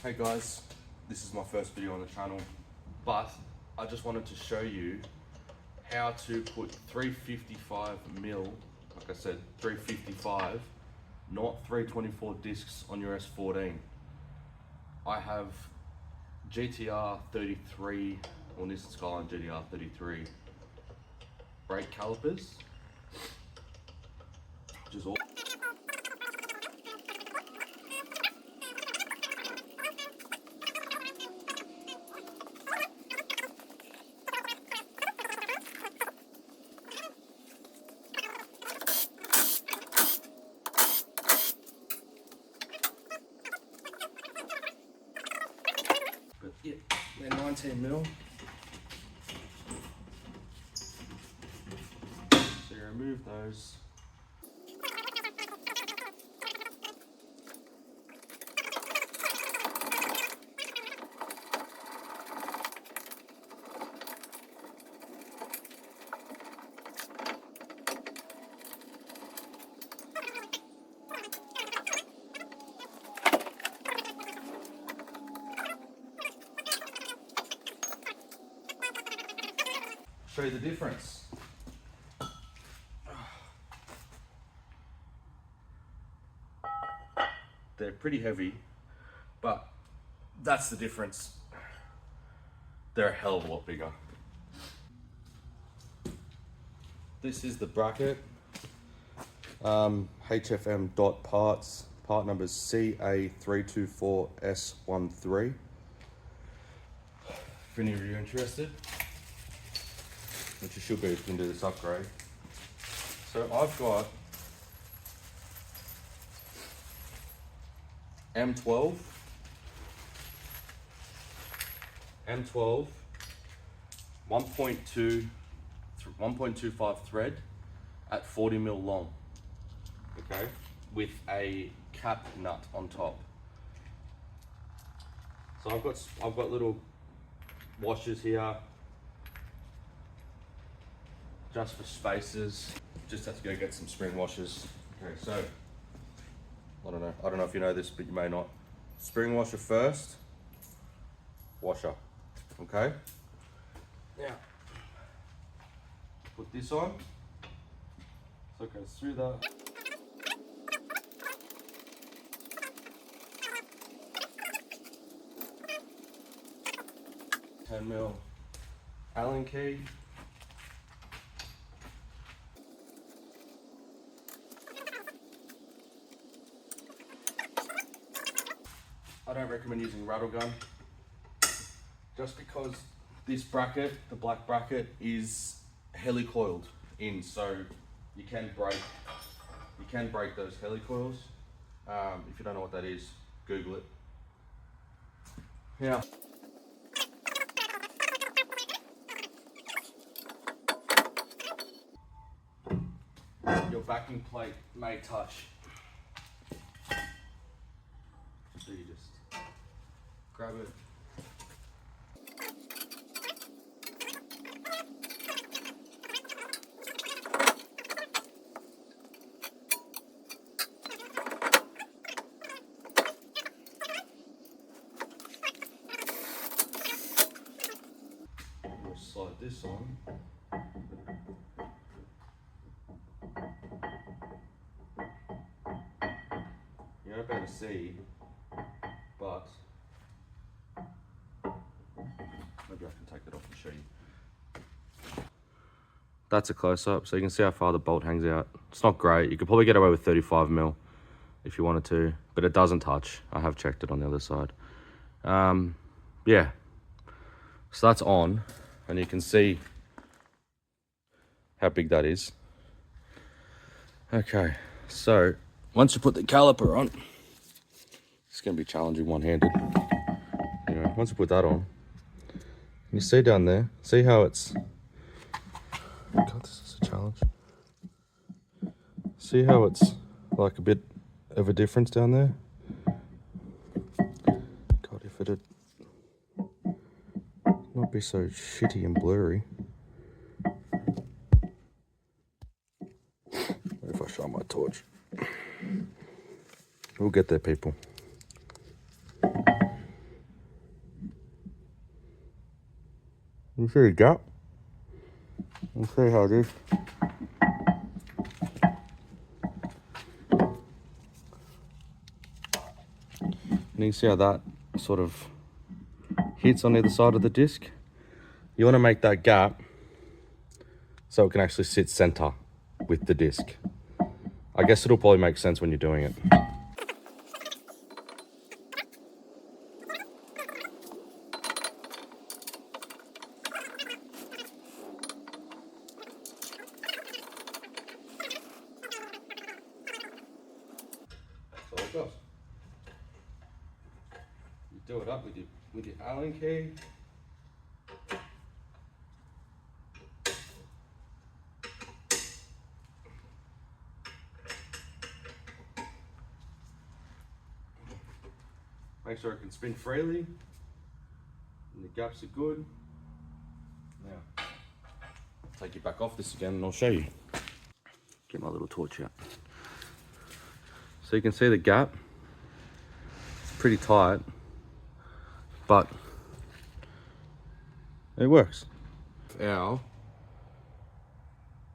Hey guys, this is my first video on the channel, but I just wanted to show you how to put 355mm, like I said, 355, not 324 discs on your S14. I have GTR 33, or Nissan Skyline GTR 33 brake calipers, which is all. But yeah, they're 19mm. So you remove those. Show you the difference. They're pretty heavy, but that's the difference. They're a hell of a lot bigger. This is the bracket. HFM parts. Part number is CA324S13. If any of you are interested, which you should be if you can do this upgrade. So I've got M12, 1.25 thread at 40mm long, okay, with a cap nut on top. So I've got little washers here, just for spaces. Just have to go get some spring washers. Okay, so I don't know if you know this, but you may not. Spring washer first, washer. Okay. Now put this on. So it goes through that. $10mm Allen key. I don't recommend using rattle gun, just because this bracket, the black bracket, is helicoiled in, so you can break those helicoils. If you don't know what that is, Google it. Now, your backing plate may touch, so you just grab it. We'll slide this on. You're not able to see, but maybe I can take that off and show you. That's a close-up, so you can see how far the bolt hangs out. It's not great. You could probably get away with 35mm if you wanted to, but it doesn't touch. I have checked it on the other side. Yeah, so that's on, and you can see how big that is. Okay, so once you put the caliper on, it's going to be challenging one-handed. Anyway, once you put that on, you see down there, see how it's... God, this is a challenge. See how it's like a bit of a difference down there? God, if it'd not be so shitty and blurry. If I shine my torch. We'll get there, people. You see the gap? Let's see how it is. And you can see how that sort of hits on either side of the disc. You want to make that gap so it can actually sit center with the disc. I guess it'll probably make sense when you're doing it. That's all it does. You do it up with your Allen key. Make sure it can spin freely, and the gaps are good. Now, I'll take you back off this again and I'll show you. Get my little torch out. So you can see the gap, it's pretty tight, but it works. Our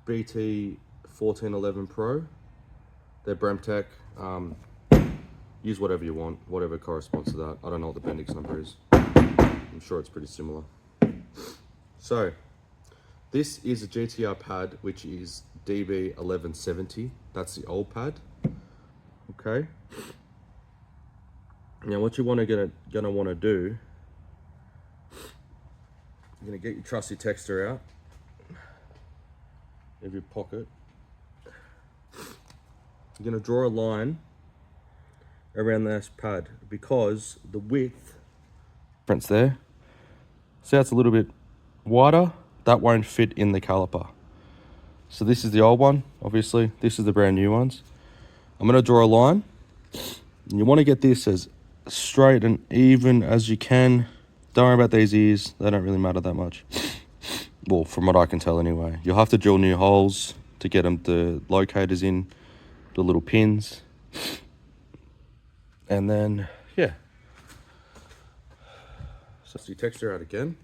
BT 1411 Pro, they're Bremtec. Use whatever you want, whatever corresponds to that. I don't know what the Bendix number is. I'm sure it's pretty similar. So, this is a GTR pad, which is DB 1170. That's the old pad. Okay. Now, what you're gonna want to do, you're gonna get your trusty texter out of your pocket. You're gonna draw a line around this pad because the width difference there, see how it's a little bit wider, that won't fit in the caliper. So this is the old one, obviously this is the brand new ones. I'm going to draw a line, and you want to get this as straight and even as you can. Don't worry about these ears, they don't really matter that much. Well, from what I can tell anyway. You'll have to drill new holes to get them, the locators in, the little pins. And then, yeah. So your texture out again.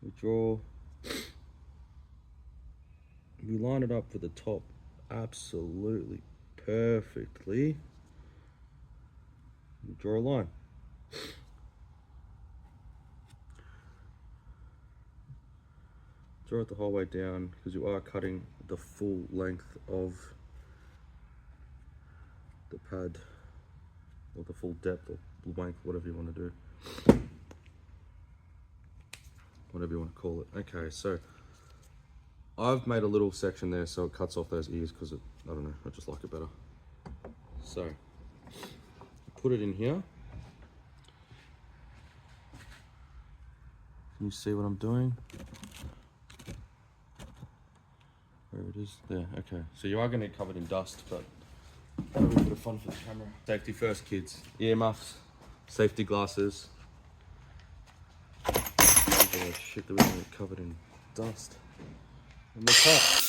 We draw. We line it up for the top absolutely perfectly. We draw a line. Draw it the whole way down because you are cutting the full length of the pad. Or the full depth or length, whatever you want to do. Whatever you want to call it. Okay, so I've made a little section there so it cuts off those ears because I don't know, I just like it better. So, put it in here. Can you see what I'm doing? Where it is? There, okay. So you are going to get covered in dust, but that'll be a bit of fun for the camera. Safety first, kids. Earmuffs, safety glasses. Oh shit, that we're gonna get covered in dust. And the top.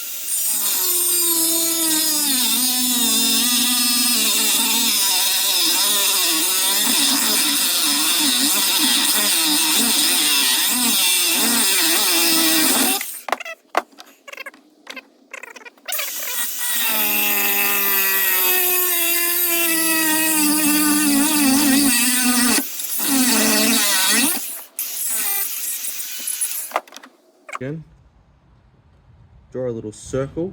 Again, draw a little circle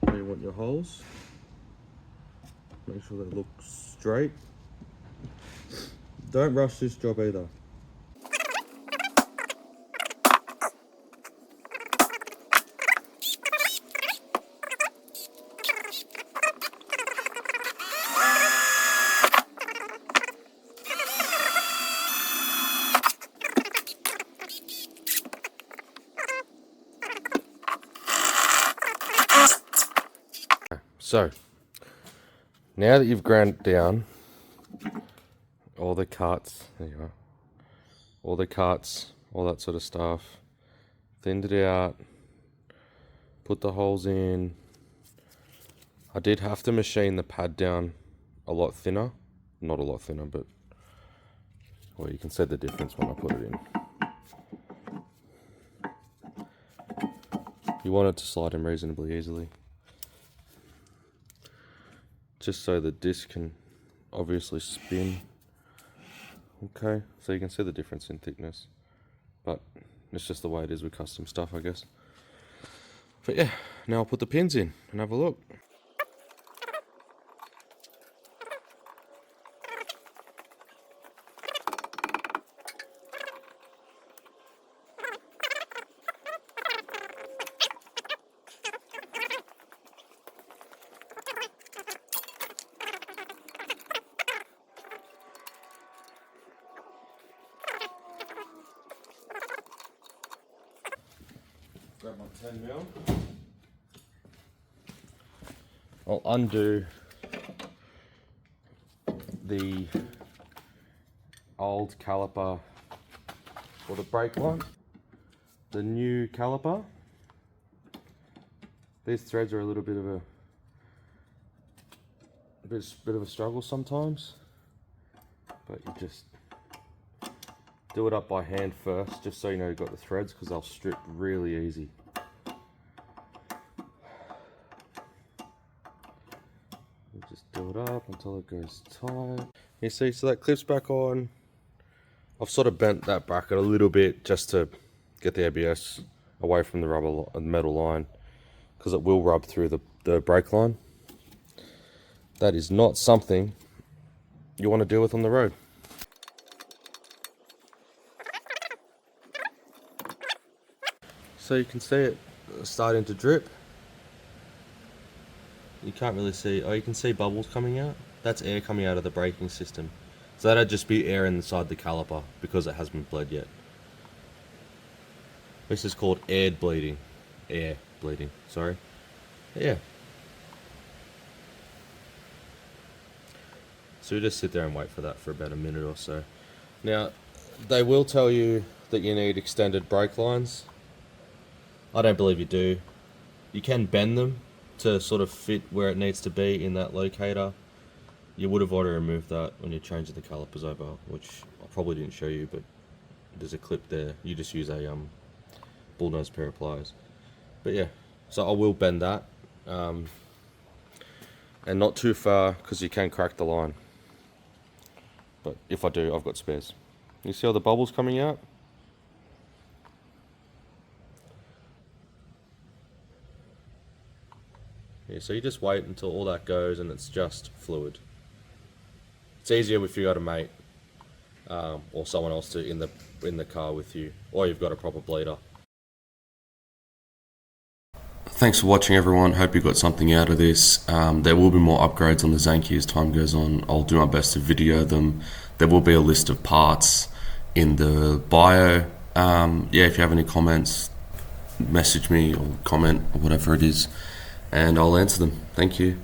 where you want your holes. Make sure they look straight. Don't rush this job either. So, now that you've ground down all the cuts, there you are, all the cuts, all that sort of stuff, thinned it out, put the holes in. I did have to machine the pad down a lot thinner, not a lot thinner, but Well, you can see the difference when I put it in. You want it to slide in reasonably easily, just so the disc can obviously spin. Okay, so you can see the difference in thickness, but it's just the way it is with custom stuff, I guess. But yeah, now I'll put the pins in and have a look. Grab my 10mm. I'll undo the old caliper for the brake line. The new caliper. These threads are a little bit of a struggle sometimes, but you just do it up by hand first, just so you know you've got the threads, because they'll strip really easy. You just do it up until it goes tight. You see, so that clips back on. I've sort of bent that bracket a little bit just to get the ABS away from the metal line, because it will rub through the brake line. That is not something you want to deal with on the road. So you can see it starting to drip. You can't really see, oh, you can see bubbles coming out. That's air coming out of the braking system. So that'd just be air inside the caliper because it hasn't bled yet. This is called air bleeding, sorry. Yeah. So you just sit there and wait for that for about a minute or so. Now, they will tell you that you need extended brake lines. I don't believe you do. You can bend them to sort of fit where it needs to be in that locator. You would have already removed that when you're changing the calipers over, which I probably didn't show you, but there's a clip there. You just use a bullnose pair of pliers. But yeah, so I will bend that, and not too far, because you can crack the line. But if I do, I've got spares. You see all the bubbles coming out? Yeah, so you just wait until all that goes and it's just fluid. It's easier if you got a mate or someone else to in the car with you, or you've got a proper bleeder. Thanks for watching, everyone. Hope you got something out of this. There will be more upgrades on the Zenki as time goes on. I'll do my best to video them. There will be a list of parts in the bio. Yeah, if you have any comments, message me or comment or whatever it is, and I'll answer them. Thank you.